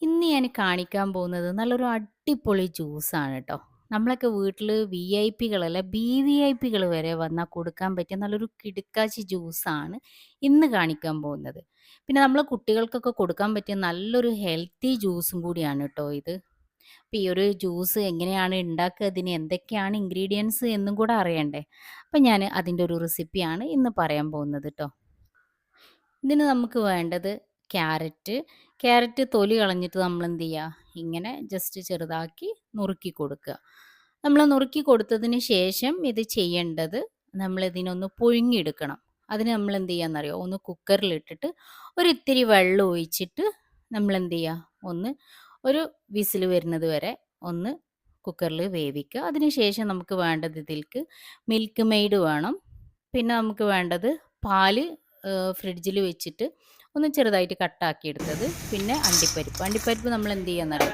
ഇന്ന് ഞാൻ കാണിക്കാൻ പോകുന്നത് നല്ലൊരു അടിപൊളി ജ്യൂസാണ് ട്ടോ. നമ്മളൊക്കെ വീട്ടില് വിഐപികളല്ല ബിവിഐപികൾ വരെ വന്നാൽ കൊടുക്കാൻ പറ്റിയ നല്ലൊരു കിടുക്കാച്ചി ജ്യൂസാണ് ഇന്ന് കാണിക്കാൻ പോകുന്നത്. പിന്നെ നമ്മളെ കുട്ടികൾക്കൊക്കെ കൊടുക്കാൻ പറ്റിയ നല്ലൊരു ഹെൽത്തി ജ്യൂസും കൂടിയാണ് ട്ടോ ഇത്. അപ്പോൾ ഈ ഒരു ജ്യൂസ് എങ്ങനെയാണ് ഉണ്ടാക്കുക, ഇതിന് എന്തൊക്കെയാണ് ഇൻഗ്രീഡിയൻസ് എന്നും കൂടെ അറിയണ്ടേ. അപ്പം ഞാൻ അതിൻ്റെ ഒരു റെസിപ്പിയാണ് ഇന്ന് പറയാൻ പോകുന്നത് ട്ടോ. ഇതിന് നമുക്ക് വേണ്ടത് ക്യാരറ്റ്. ക്യാരറ്റ് തൊലി കളഞ്ഞിട്ട് നമ്മളെന്ത് ചെയ്യുക, ഇങ്ങനെ ജസ്റ്റ് ചെറുതാക്കി നുറുക്കി കൊടുക്കുക. നമ്മൾ നുറുക്കി കൊടുത്തതിന് ശേഷം ഇത് ചെയ്യേണ്ടത്, നമ്മളിതിനൊന്ന് പുഴുങ്ങിയെടുക്കണം. അതിന് നമ്മളെന്ത് ചെയ്യാന്നറിയോ, ഒന്ന് കുക്കറിലിട്ടിട്ട് ഒരിത്തിരി വെള്ളം ഒഴിച്ചിട്ട് നമ്മളെന്ത് ചെയ്യുക, ഒന്ന് ഒരു വിസിൽ വരുന്നത് വരെ ഒന്ന് കുക്കറിൽ വേവിക്കുക. അതിന് ശേഷം നമുക്ക് വേണ്ടത് ഇതിലേക്ക് മിൽക്ക് മെയ്ഡ് വേണം. പിന്നെ നമുക്ക് വേണ്ടത് പാല് ഫ്രിഡ്ജിൽ വെച്ചിട്ട് ഒന്ന് ചെറുതായിട്ട് കട്ടാക്കി എടുത്തത്. പിന്നെ അണ്ടിപ്പരിപ്പ് നമ്മൾ എന്ത് ചെയ്യാന്നറിയോ,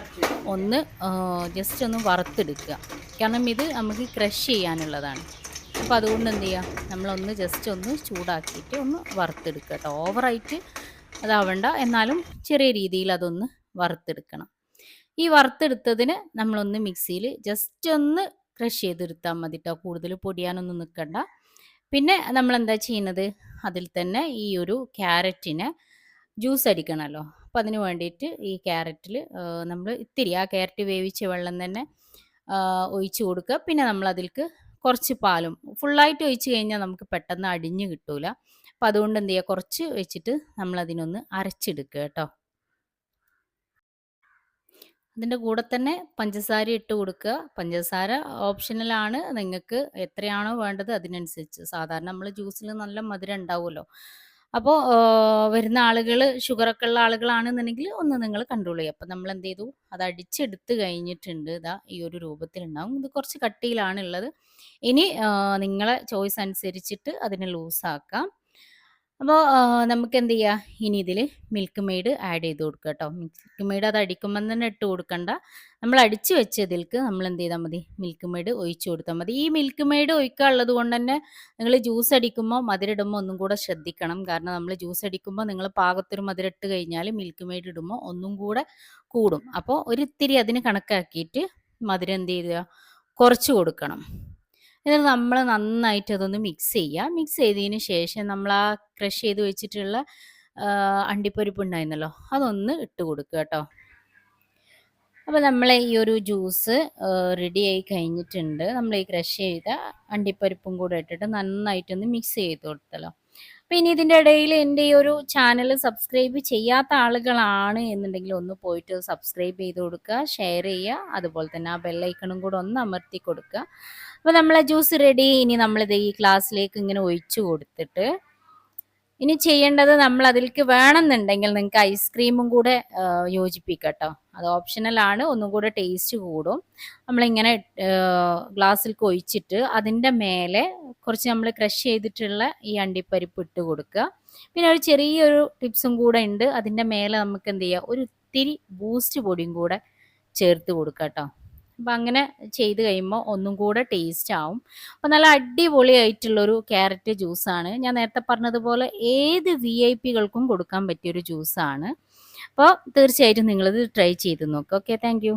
ഒന്ന് ജസ്റ്റ് ഒന്ന് വറുത്തെടുക്കുക. കാരണം ഇത് നമുക്ക് ക്രഷ് ചെയ്യാനുള്ളതാണ്. അപ്പോൾ അതുകൊണ്ട് എന്ത് ചെയ്യുക, നമ്മളൊന്ന് ജസ്റ്റ് ഒന്ന് ചൂടാക്കിയിട്ട് ഒന്ന് വറുത്തെടുക്കുക കേട്ടോ. ഓവറായിട്ട് അതാവണ്ട, എന്നാലും ചെറിയ രീതിയിൽ അതൊന്ന് വറുത്തെടുക്കണം. ഈ വറുത്തെടുത്തതിന് നമ്മളൊന്ന് മിക്സിയിൽ ജസ്റ്റ് ഒന്ന് ക്രഷ് ചെയ്തെടുത്താൽ മതി കേട്ടോ, കൂടുതൽ പൊടിയാനൊന്നും നിൽക്കണ്ട. പിന്നെ നമ്മളെന്താ ചെയ്യുന്നത്, അതിൽ തന്നെ ഈ ഒരു ക്യാരറ്റിനെ ജ്യൂസ് അടിക്കണമല്ലോ. അപ്പോൾ അതിന് വേണ്ടിയിട്ട് ഈ ക്യാരറ്റിൽ നമ്മൾ ഇത്തിരി ആ ക്യാരറ്റ് വേവിച്ച വെള്ളം തന്നെ ഒഴിച്ച് കൊടുക്കുക. പിന്നെ നമ്മൾ അതിലേക്ക് കുറച്ച് പാലും, ഫുള്ളായിട്ട് ഒഴിച്ച് കഴിഞ്ഞാൽ നമുക്ക് പെട്ടെന്ന് അടിഞ്ഞ് കിട്ടൂല. അപ്പോൾ അതുകൊണ്ട് എന്ത് ചെയ്യുക, കുറച്ച് വെച്ചിട്ട് നമ്മളതിനൊന്ന് അരച്ചെടുക്കുക കേട്ടോ. അതിൻ്റെ കൂടെ തന്നെ പഞ്ചസാര ഇട്ട് കൊടുക്കുക. പഞ്ചസാര ഓപ്ഷണലാണ്, നിങ്ങൾക്ക് എത്രയാണോ വേണ്ടത് അതിനനുസരിച്ച്. സാധാരണ നമ്മൾ ജ്യൂസിൽ നല്ല മധുരം ഉണ്ടാവുമല്ലോ. അപ്പോൾ വരുന്ന ആളുകൾ ഷുഗറൊക്കെ ഉള്ള ആളുകളാണെന്നുണ്ടെങ്കിൽ ഒന്ന് നിങ്ങൾ കൺട്രോൾ ചെയ്യുക. അപ്പോൾ നമ്മൾ എന്ത് ചെയ്തു, അത് അടിച്ചെടുത്ത് കഴിഞ്ഞിട്ടുണ്ട്. ഇതാ ഈ ഒരു രൂപത്തിലുണ്ടാവും. ഇത് കുറച്ച് കട്ടിയിലാണുള്ളത്. ഇനി നിങ്ങളെ ചോയ്സ് അനുസരിച്ചിട്ട് അതിനെ ലൂസാക്കാം. അപ്പോൾ നമുക്ക് എന്ത് ചെയ്യുക, ഇനി ഇതിൽ മിൽക്ക് മെയ്ഡ് ആഡ് ചെയ്ത് കൊടുക്കുക കേട്ടോ. മിൽക്ക് മെയ്ഡ് അത് അടിക്കുമ്പം തന്നെ ഇട്ട് കൊടുക്കണ്ട. നമ്മൾ അടിച്ച് വെച്ചതിലേക്ക് നമ്മൾ എന്ത് ചെയ്താൽ മതി, മിൽക്ക് മെയ്ഡ് ഒഴിച്ച് കൊടുത്താൽ മതി. ഈ മിൽക്ക് മെയ്ഡ് ഒഴിക്കാനുള്ളത് കൊണ്ട് തന്നെ നിങ്ങൾ ജ്യൂസ് അടിക്കുമ്പോൾ മധുരം ഇടുമ്പോൾ ഒന്നും കൂടെ ശ്രദ്ധിക്കണം. കാരണം നമ്മൾ ജ്യൂസ് അടിക്കുമ്പോൾ നിങ്ങൾ പാകത്തൊരു മധുരം ഇട്ട് കഴിഞ്ഞാൽ മിൽക്ക് മെയ്ഡ് ഇടുമ്പോൾ ഒന്നും കൂടെ കൂടും. അപ്പോൾ ഒരിത്തിരി അതിന് കണക്കാക്കിയിട്ട് മധുരം എന്ത് ചെയ്യുക, കുറച്ച് കൊടുക്കണം. എന്നിട്ട് നമ്മൾ നന്നായിട്ട് അതൊന്ന് മിക്സ് ചെയ്യുക. മിക്സ് ചെയ്തതിന് ശേഷം നമ്മൾ ആ ക്രഷ് ചെയ്ത് വെച്ചിട്ടുള്ള അണ്ടിപ്പരിപ്പ് ഉണ്ടായിരുന്നല്ലോ, അതൊന്ന് ഇട്ട് കൊടുക്കുക കേട്ടോ. അപ്പോൾ നമ്മളെ ഈ ഒരു ജ്യൂസ് റെഡി ആയി കഴിഞ്ഞിട്ടുണ്ട്. നമ്മൾ ഈ ക്രഷ് ചെയ്ത അണ്ടിപ്പരിപ്പും കൂടെ ഇട്ടിട്ട് നന്നായിട്ടൊന്ന് മിക്സ് ചെയ്ത് കൊടുത്തല്ലോ. അപ്പോൾ ഇനി ഇതിൻ്റെ ഇടയിൽ എൻ്റെ ഈ ഒരു ചാനൽ സബ്സ്ക്രൈബ് ചെയ്യാത്ത ആളുകളാണ് എന്നുണ്ടെങ്കിൽ ഒന്ന് പോയിട്ട് സബ്സ്ക്രൈബ് ചെയ്ത് കൊടുക്കുക, ഷെയർ ചെയ്യുക, അതുപോലെ തന്നെ ആ ബെല്ലൈക്കണും കൂടെ ഒന്ന് അമർത്തി കൊടുക്കുക. അപ്പോൾ നമ്മളെ ജ്യൂസ് റെഡി. ഇനി നമ്മളിത് ഈ ഗ്ലാസ്സിലേക്ക് ഇങ്ങനെ ഒഴിച്ചു കൊടുത്തിട്ട് ഇനി ചെയ്യേണ്ടത്, നമ്മൾ അതിലേക്ക് വേണമെന്നുണ്ടെങ്കിൽ നിങ്ങൾക്ക് ഐസ്ക്രീമും കൂടെ യോജിപ്പിക്കാം കേട്ടോ. അത് ഓപ്ഷണലാണ്, ഒന്നും കൂടെ ടേസ്റ്റ് കൂടും. നമ്മളിങ്ങനെ ഗ്ലാസ്സിലേക്ക് ഒഴിച്ചിട്ട് അതിൻ്റെ മേലെ കുറച്ച് നമ്മൾ ക്രഷ് ചെയ്തിട്ടുള്ള ഈ അണ്ടിപ്പരിപ്പ് ഇട്ട് കൊടുക്കുക. പിന്നെ ഒരു ചെറിയൊരു ടിപ്സും കൂടെ ഉണ്ട്. അതിൻ്റെ മേലെ നമുക്ക് എന്ത് ചെയ്യുക, ഒരു ഇത്തിരി ബൂസ്റ്റ് പൊടിയും കൂടെ ചേർത്ത് കൊടുക്കുക കേട്ടോ. അപ്പം അങ്ങനെ ചെയ്ത് കഴിയുമ്പോൾ ഒന്നും കൂടെ ടേസ്റ്റ് ആവും. അപ്പോൾ നല്ല അടിപൊളിയായിട്ടുള്ളൊരു ക്യാരറ്റ് ജ്യൂസാണ്. ഞാൻ നേരത്തെ പറഞ്ഞതുപോലെ ഏത് വിഐപികൾക്കും കൊടുക്കാൻ പറ്റിയൊരു ജ്യൂസാണ്. അപ്പോൾ തീർച്ചയായിട്ടും നിങ്ങളിത് ട്രൈ ചെയ്ത് നോക്കുക. Okay, thank you.